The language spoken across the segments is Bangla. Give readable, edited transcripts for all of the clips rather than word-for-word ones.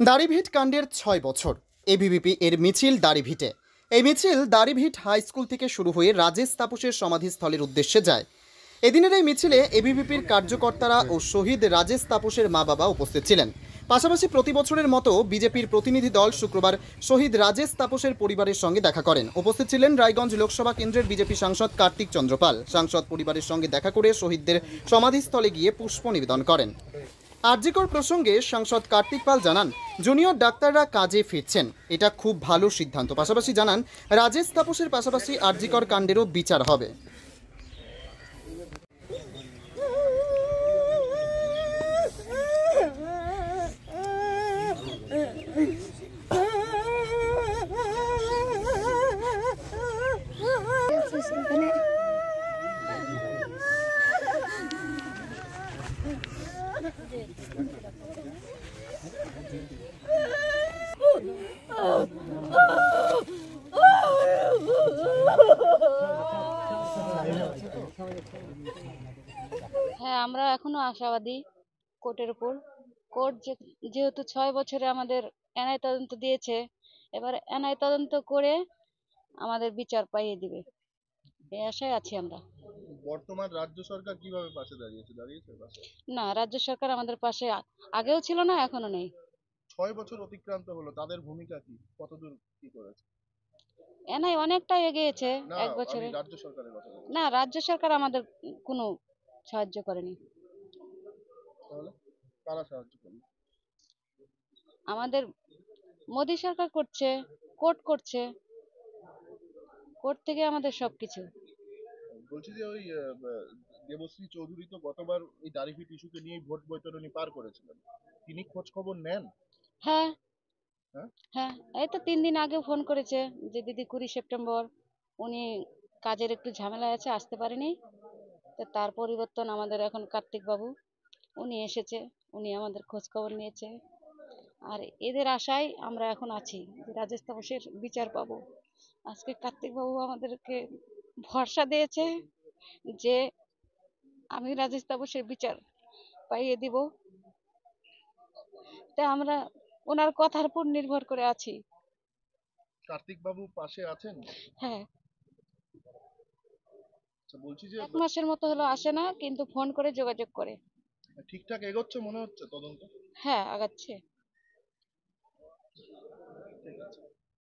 দাড়িভিট কাণ্ডের ৬ বছর এবিভিপি এর মিছিল দাড়িভিটে। এই মিছিল দাড়িভিট হাই স্কুল থেকে শুরু হয়ে রাজেশ তাপসের সমাধিস্থলের উদ্দেশ্যে যায়। এদিনের এই মিছিলে এবিভিপির কার্যকর্তারা ও শহীদ রাজেশ তাপসের মা বাবা উপস্থিত ছিলেন। পাশাপাশি প্রতি বছরের মতো বিজেপির প্রতিনিধি দল শুক্রবার শহীদ রাজেশ তাপসের পরিবারের সঙ্গে দেখা করেন। উপস্থিত ছিলেন রায়গঞ্জ লোকসভা কেন্দ্রের বিজেপি সাংসদ কার্তিক চন্দ্রপাল। সাংসদ পরিবারের সঙ্গে দেখা করে শহীদদের সমাধিস্থলে গিয়ে পুষ্প নিবেদন করেন। আরজিকর প্রসঙ্গে সাংসদ কার্তিক পাল জানান, জুনিয়র ডাক্তাররা কাজে ফিরছেন, এটা খুব ভালো সিদ্ধান্ত। পাশাপাশি জানান, রাজেশ তাপসের পাশাপাশি আরজিকর কাণ্ডেরও বিচার হবে। হ্যাঁ, আমরা এখনো আশাবাদী কোর্টের উপর। কোর্ট যেহেতু ৬ বছরে আমাদের এনআই তদন্ত দিয়েছে, এবার এনআই তদন্ত করে আমাদের বিচার পাইয়ে দিবে, এই আশায় আছি আমরা। বর্তমান রাজ্য সরকার কিভাবে পাশে দাঁড়িয়েছে? না, রাজ্য সরকার আমাদের পাশে আগেও ছিল না, এখনো নেই। ৬ বছর অতিক্রান্ত হলো, তাদের ভূমিকা কি, কতদূর কি করেছে? এনআই অনেকটাই এগিয়েছে না, এক বছরে। আমি রাজ্য সরকারের কথা বলছি। না, রাজ্য সরকার আমাদের কোনো সাহায্য করেনি। তাহলে কারা সাহায্য করলো? আমাদের মোদী সরকার করছে, কোর্ট করছে, কোর্ট থেকে আমাদের সবকিছু। বলছি যে ওই দেবশ্রী চৌধুরী তো গতবার এই দাড়িভিট ইস্যুকে নিয়ে ভোট বৈতরণী পার করেছিলেন, তিনি খোঁজ খবর নেন? হ্যাঁ হ্যাঁ, হ্যাঁ, এই তো 3 দিন আগে ফোন করেছে যে দিদি 20 সেপ্টেম্বর উনি কাজের একটু ঝামেলা আছে, আসতে পারেনি। তো তার পরিবর্তন আমাদের এখন কার্তিক বাবু, উনি এসেছে, উনি আমাদের খোঁজ খবর নিয়েছে। আর এদের আশায় আমরা এখন আছি যে রাজেশ তাপসের বিচার পাবো। আজকে কার্তিক বাবু আমাদেরকে ভরসা দিয়েছে যে আমি রাজেশ তাপসের বিচার পাইয়ে দিব। তাই আমরা ওনার কথার উপর নির্ভর করে আছি। কার্তিক বাবু পাশে আছেন? হ্যাঁ, আচ্ছা, বলছি যে 1 মাসের মতো হলো আসে না, কিন্তু ফোন করে যোগাযোগ করে। ঠিকঠাক এগোচ্ছে মনে হচ্ছে তদন্ত? হ্যাঁ, আগাচ্ছে। ঠিক আছে।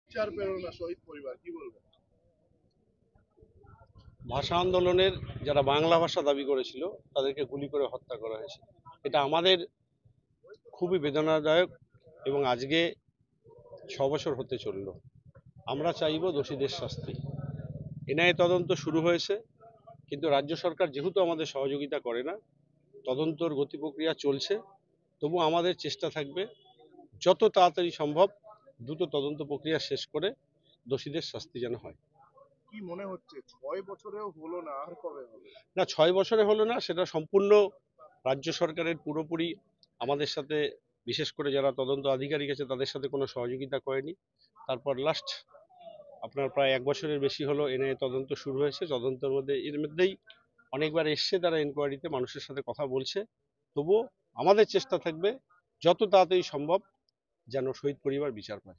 বিচার পেল না শহীদ পরিবার, কি বলবেন? ভাষা আন্দোলনের যারা বাংলা ভাষা দাবি করেছিল তাদেরকে গুলি করে হত্যা করা হয়েছে। এটা আমাদের খুবই বেদনাদায়ক এবং আজকে 6 বছর হতে চলল। আমরা চাইব দোষীদের শাস্তি। এনআইএ তদন্ত শুরু হয়েছে, কিন্তু রাজ্য সরকার যেহেতু আমাদের সহযোগিতা করে না, তদন্তর গতি প্রক্রিয়া চলছে। তবু আমাদের চেষ্টা থাকবে যত তাড়াতাড়ি সম্ভব দ্রুত তদন্ত প্রক্রিয়া শেষ করে দোষীদের শাস্তি যেন হয়। কি মনে হচ্ছে 6 বছরেও হলো না, আর কবে হবে? না, 6 বছরে হলো না, সেটা সম্পূর্ণ রাজ্য সরকারের পুরোপুরি আমাদের সাথে, বিশেষ করে যারা তদন্ত আধিকারিক আছে তাদের সাথে কোনো সহযোগিতা করেনি। তারপর লাস্ট আপনার প্রায় 1 বছরের বেশি হলো এনআইএ তদন্ত শুরু হয়েছে। তদন্তের মধ্যে এর মধ্যেই অনেকবার এসছে, তারা ইনকোয়ারিতে মানুষের সাথে কথা বলছে। তবুও আমাদের চেষ্টা থাকবে যত তাড়াতাড়ি সম্ভব যেন শহীদ পরিবার বিচার পায়।